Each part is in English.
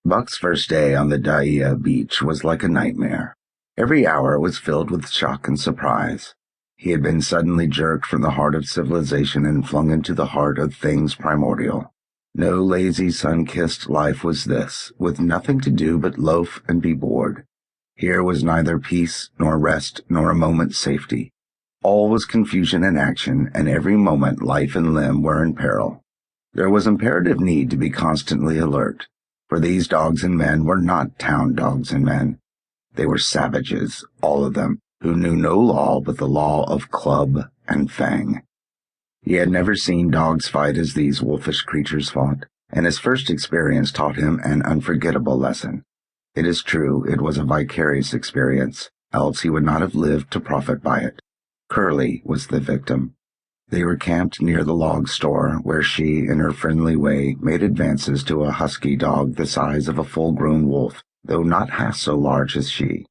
Buck's first day on the Daia beach was like a nightmare. Every hour was filled with shock and surprise. He had been suddenly jerked from the heart of civilization and flung into the heart of things primordial. No lazy, sun-kissed life was this, with nothing to do but loaf and be bored. Here was neither peace, nor rest, nor a moment's safety. All was confusion and action, and every moment life and limb were in peril. There was imperative need to be constantly alert, for these dogs and men were not town dogs and men. They were savages, all of them, who knew no law but the law of club and fang. He had never seen dogs fight as these wolfish creatures fought, and his first experience taught him an unforgettable lesson. It is true, it was a vicarious experience, else he would not have lived to profit by it. Curly was the victim. They were camped near the log store, where she, in her friendly way, made advances to a husky dog the size of a full-grown wolf, though not half so large as she.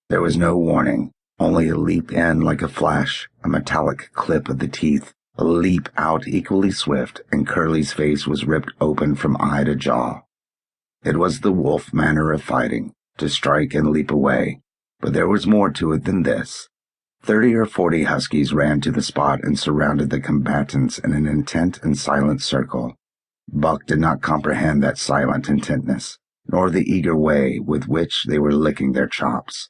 There was no warning, only a leap in like a flash, a metallic clip of the teeth, a leap out equally swift, and Curly's face was ripped open from eye to jaw. It was the wolf manner of fighting, to strike and leap away, but there was more to it than this. 30 or 40 huskies ran to the spot and surrounded the combatants in an intent and silent circle. Buck did not comprehend that silent intentness, nor the eager way with which they were licking their chops.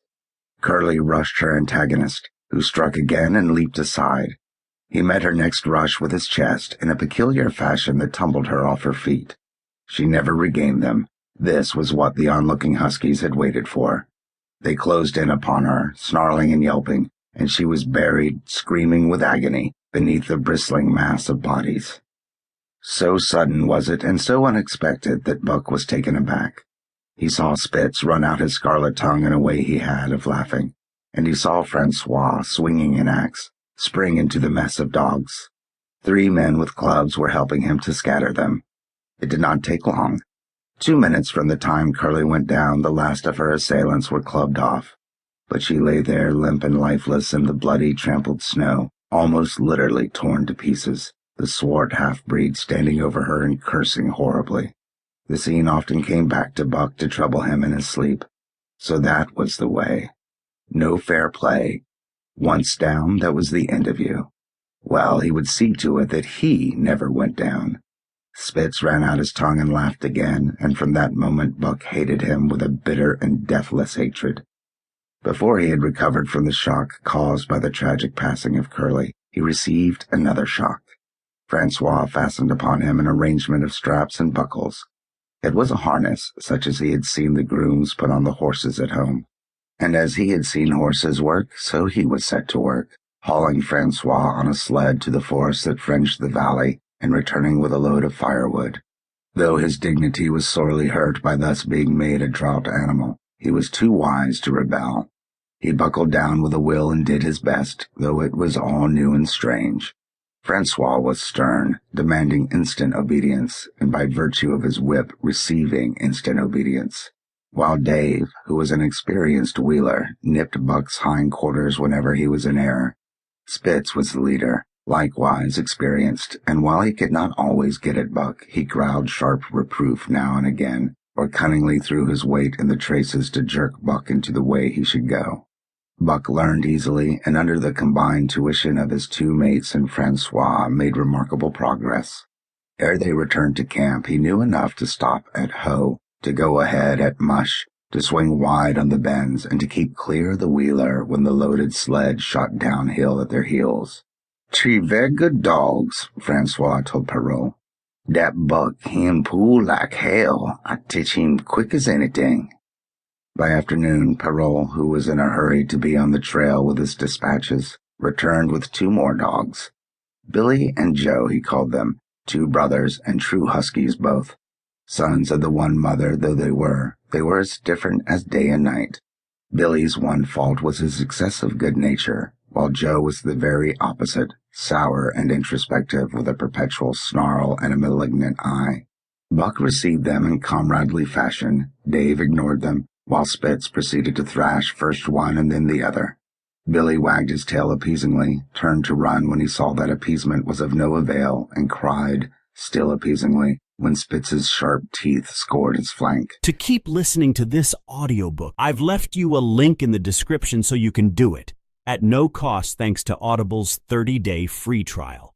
Curly rushed her antagonist, who struck again and leaped aside. He met her next rush with his chest in a peculiar fashion that tumbled her off her feet. She never regained them. This was what the onlooking huskies had waited for. They closed in upon her, snarling and yelping, and she was buried, screaming with agony, beneath the bristling mass of bodies. So sudden was it and so unexpected that Buck was taken aback. He saw Spitz run out his scarlet tongue in a way he had of laughing, and he saw Francois, swinging an axe, spring into the mess of dogs. 3 men with clubs were helping him to scatter them. It did not take long. 2 minutes from the time Curly went down, the last of her assailants were clubbed off. But she lay there limp and lifeless in the bloody, trampled snow, almost literally torn to pieces, the swart half-breed standing over her and cursing horribly. The scene often came back to Buck to trouble him in his sleep. So that was the way. No fair play. Once down, that was the end of you. Well, he would see to it that he never went down. Spitz ran out his tongue and laughed again, and from that moment Buck hated him with a bitter and deathless hatred. Before he had recovered from the shock caused by the tragic passing of Curly, he received another shock. Francois fastened upon him an arrangement of straps and buckles. It was a harness, such as he had seen the grooms put on the horses at home. And as he had seen horses work, so he was set to work, hauling Francois on a sled to the forest that fringed the valley, and returning with a load of firewood. Though his dignity was sorely hurt by thus being made a draught animal, he was too wise to rebel. He buckled down with a will and did his best, though it was all new and strange. Francois was stern, demanding instant obedience, and by virtue of his whip receiving instant obedience, while Dave, who was an experienced wheeler, nipped Buck's hindquarters whenever he was in error. Spitz was the leader, likewise experienced, and while he could not always get at Buck, he growled sharp reproof now and again, or cunningly threw his weight in the traces to jerk Buck into the way he should go. Buck learned easily, and under the combined tuition of his 2 mates and Francois made remarkable progress. Ere they returned to camp, he knew enough to stop at Hoe, to go ahead at Mush, to swing wide on the bends, and to keep clear of the wheeler when the loaded sled shot downhill at their heels. "'Tree very good dogs,' Francois told Perrault. "'Dat Buck, him pull like hell. I teach him quick as anything.' By afternoon, Perrault, who was in a hurry to be on the trail with his dispatches, returned with 2 more dogs. Billy and Joe, he called them, 2 brothers and true huskies both. Sons of the one mother though they were as different as day and night. Billy's one fault was his excessive good nature, while Joe was the very opposite, sour and introspective, with a perpetual snarl and a malignant eye. Buck received them in comradely fashion. Dave ignored them, while Spitz proceeded to thrash first one and then the other. Billy wagged his tail appeasingly, turned to run when he saw that appeasement was of no avail, and cried, still appeasingly, when Spitz's sharp teeth scored his flank. To keep listening to this audiobook, I've left you a link in the description so you can do it, at no cost thanks to Audible's 30-day free trial.